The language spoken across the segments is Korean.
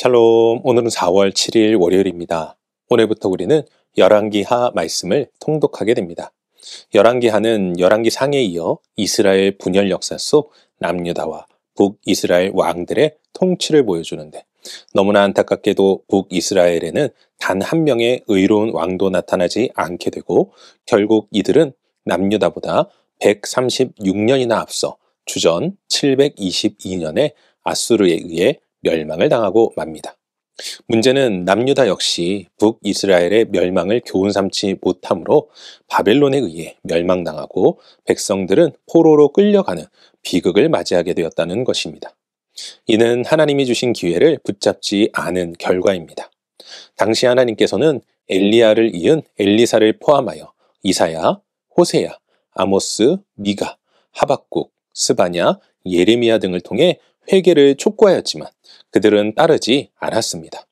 샬롬, 오늘은 4월 7일 월요일입니다. 오늘부터 우리는 열왕기하 말씀을 통독하게 됩니다. 열왕기하는 열왕기 상에 이어 이스라엘 분열 역사 속 남유다와 북이스라엘 왕들의 통치를 보여주는데, 너무나 안타깝게도 북이스라엘에는 단 한 명의 의로운 왕도 나타나지 않게 되고, 결국 이들은 남유다보다 136년이나 앞서 주전 722년에 아수르에 의해 멸망을 당하고 맙니다. 문제는 남유다 역시 북이스라엘의 멸망을 교훈 삼지 못하므로 바벨론에 의해 멸망당하고 백성들은 포로로 끌려가는 비극을 맞이하게 되었다는 것입니다. 이는 하나님이 주신 기회를 붙잡지 않은 결과입니다. 당시 하나님께서는 엘리야를 이은 엘리사를 포함하여 이사야, 호세야, 아모스, 미가, 하박국, 스바냐, 예레미야 등을 통해 회개를 촉구하였지만 그들은 따르지 않았습니다.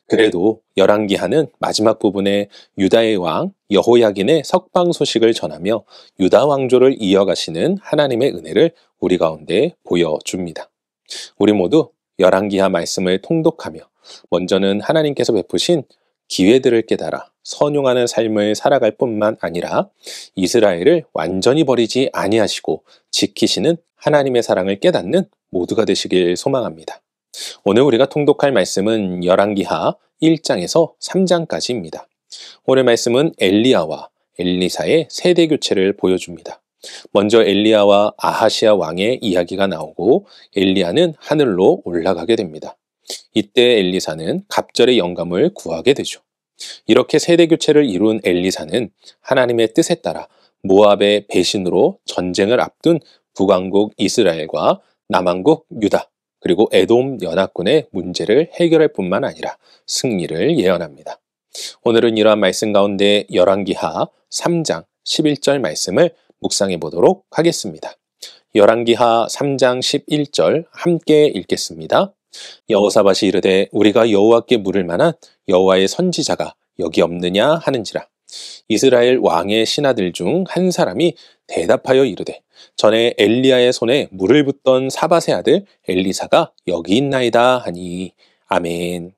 그래도 열왕기하는 마지막 부분에 유다의 왕 여호야긴의 석방 소식을 전하며 유다 왕조를 이어가시는 하나님의 은혜를 우리 가운데 보여줍니다. 우리 모두 열왕기하 말씀을 통독하며 먼저는 하나님께서 베푸신 기회들을 깨달아 선용하는 삶을 살아갈 뿐만 아니라 이스라엘을 완전히 버리지 아니하시고 지키시는 하나님의 사랑을 깨닫는 모두가 되시길 소망합니다. 오늘 우리가 통독할 말씀은 열왕기하 1장에서 3장까지입니다. 오늘 말씀은 엘리야와 엘리사의 세대 교체를 보여줍니다. 먼저 엘리야와 아하시야 왕의 이야기가 나오고 엘리야는 하늘로 올라가게 됩니다. 이때 엘리사는 갑절의 영감을 구하게 되죠. 이렇게 세대 교체를 이룬 엘리사는 하나님의 뜻에 따라 모압의 배신으로 전쟁을 앞둔 북왕국 이스라엘과 남왕국 유다, 그리고 에돔 연합군의 문제를 해결할 뿐만 아니라 승리를 예언합니다. 오늘은 이러한 말씀 가운데 열왕기하 3장 11절 말씀을 묵상해 보도록 하겠습니다. 열왕기하 3장 11절 함께 읽겠습니다. 여호사밧이 이르되 우리가 여호와께 물을 만한 여호와의 선지자가 여기 없느냐 하는지라. 이스라엘 왕의 신하들 중 한 사람이 대답하여 이르되 전에 엘리야의 손에 물을 붓던 사밧의 아들 엘리사가 여기 있나이다 하니. 아멘.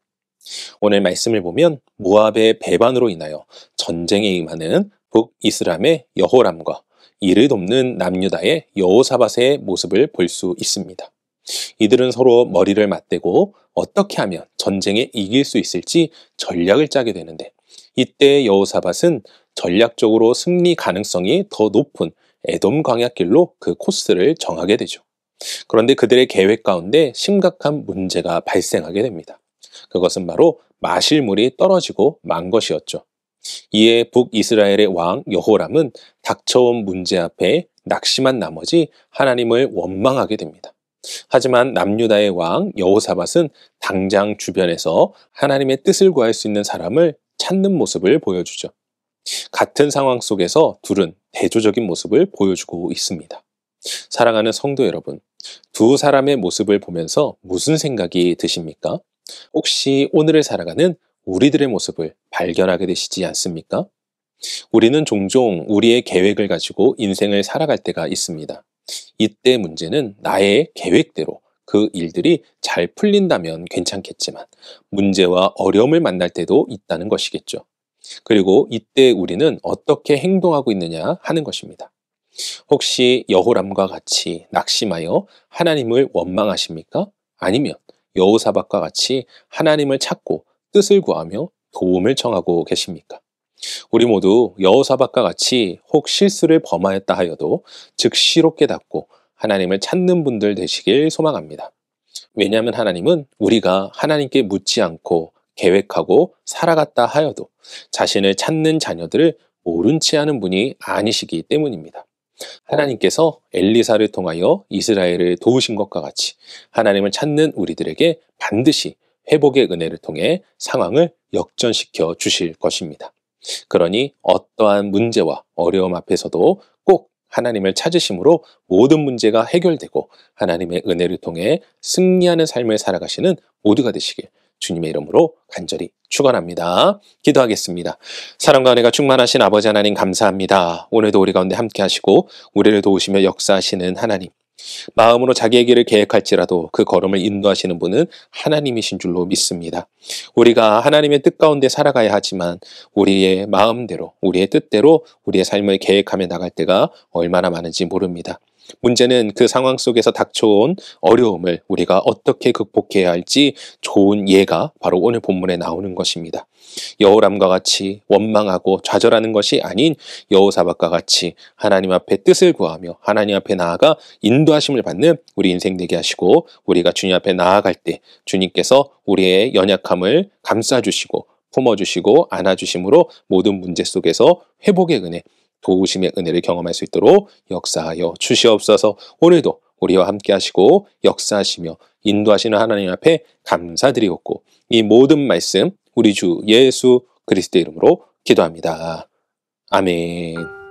오늘 말씀을 보면 모압의 배반으로 인하여 전쟁에 임하는 북이스람의 여호람과 이를 돕는 남유다의 여호사밧의 모습을 볼 수 있습니다. 이들은 서로 머리를 맞대고 어떻게 하면 전쟁에 이길 수 있을지 전략을 짜게 되는데, 이때 여호사밧은 전략적으로 승리 가능성이 더 높은 에돔 광야길로 그 코스를 정하게 되죠. 그런데 그들의 계획 가운데 심각한 문제가 발생하게 됩니다. 그것은 바로 마실 물이 떨어지고 만 것이었죠. 이에 북이스라엘의 왕 여호람은 닥쳐온 문제 앞에 낙심한 나머지 하나님을 원망하게 됩니다. 하지만 남유다의 왕 여호사밧은 당장 주변에서 하나님의 뜻을 구할 수 있는 사람을 찾는 모습을 보여주죠. 같은 상황 속에서 둘은 대조적인 모습을 보여주고 있습니다. 사랑하는 성도 여러분, 두 사람의 모습을 보면서 무슨 생각이 드십니까? 혹시 오늘을 살아가는 우리들의 모습을 발견하게 되시지 않습니까? 우리는 종종 우리의 계획을 가지고 인생을 살아갈 때가 있습니다. 이때 문제는 나의 계획대로 그 일들이 잘 풀린다면 괜찮겠지만 문제와 어려움을 만날 때도 있다는 것이겠죠. 그리고 이때 우리는 어떻게 행동하고 있느냐 하는 것입니다. 혹시 여호람과 같이 낙심하여 하나님을 원망하십니까? 아니면 여호사밧과 같이 하나님을 찾고 뜻을 구하며 도움을 청하고 계십니까? 우리 모두 여호사밧과 같이 혹 실수를 범하였다 하여도 즉시로 깨닫고 하나님을 찾는 분들 되시길 소망합니다. 왜냐하면 하나님은 우리가 하나님께 묻지 않고 계획하고 살아갔다 하여도 자신을 찾는 자녀들을 모른 채 하는 분이 아니시기 때문입니다. 하나님께서 엘리사를 통하여 이스라엘을 도우신 것과 같이 하나님을 찾는 우리들에게 반드시 회복의 은혜를 통해 상황을 역전시켜 주실 것입니다. 그러니 어떠한 문제와 어려움 앞에서도 꼭 하나님을 찾으심으로 모든 문제가 해결되고 하나님의 은혜를 통해 승리하는 삶을 살아가시는 모두가 되시길 주님의 이름으로 간절히 축원합니다. 기도하겠습니다. 사랑과 은혜가 충만하신 아버지 하나님 감사합니다. 오늘도 우리 가운데 함께 하시고 우리를 도우시며 역사하시는 하나님, 마음으로 자기의 길을 계획할지라도 그 걸음을 인도하시는 분은 하나님이신 줄로 믿습니다. 우리가 하나님의 뜻 가운데 살아가야 하지만 우리의 마음대로, 우리의 뜻대로 우리의 삶을 계획하며 나갈 때가 얼마나 많은지 모릅니다. 문제는 그 상황 속에서 닥쳐온 어려움을 우리가 어떻게 극복해야 할지 좋은 예가 바로 오늘 본문에 나오는 것입니다. 여호람과 같이 원망하고 좌절하는 것이 아닌 여호사밧과 같이 하나님 앞에 뜻을 구하며 하나님 앞에 나아가 인도하심을 받는 우리 인생 되게 하시고, 우리가 주님 앞에 나아갈 때 주님께서 우리의 연약함을 감싸주시고 품어주시고 안아주심으로 모든 문제 속에서 회복의 은혜, 도우심의 은혜를 경험할 수 있도록 역사하여 주시옵소서. 오늘도 우리와 함께 하시고 역사하시며 인도하시는 하나님 앞에 감사드리옵고, 이 모든 말씀 우리 주 예수 그리스도의 이름으로 기도합니다. 아멘.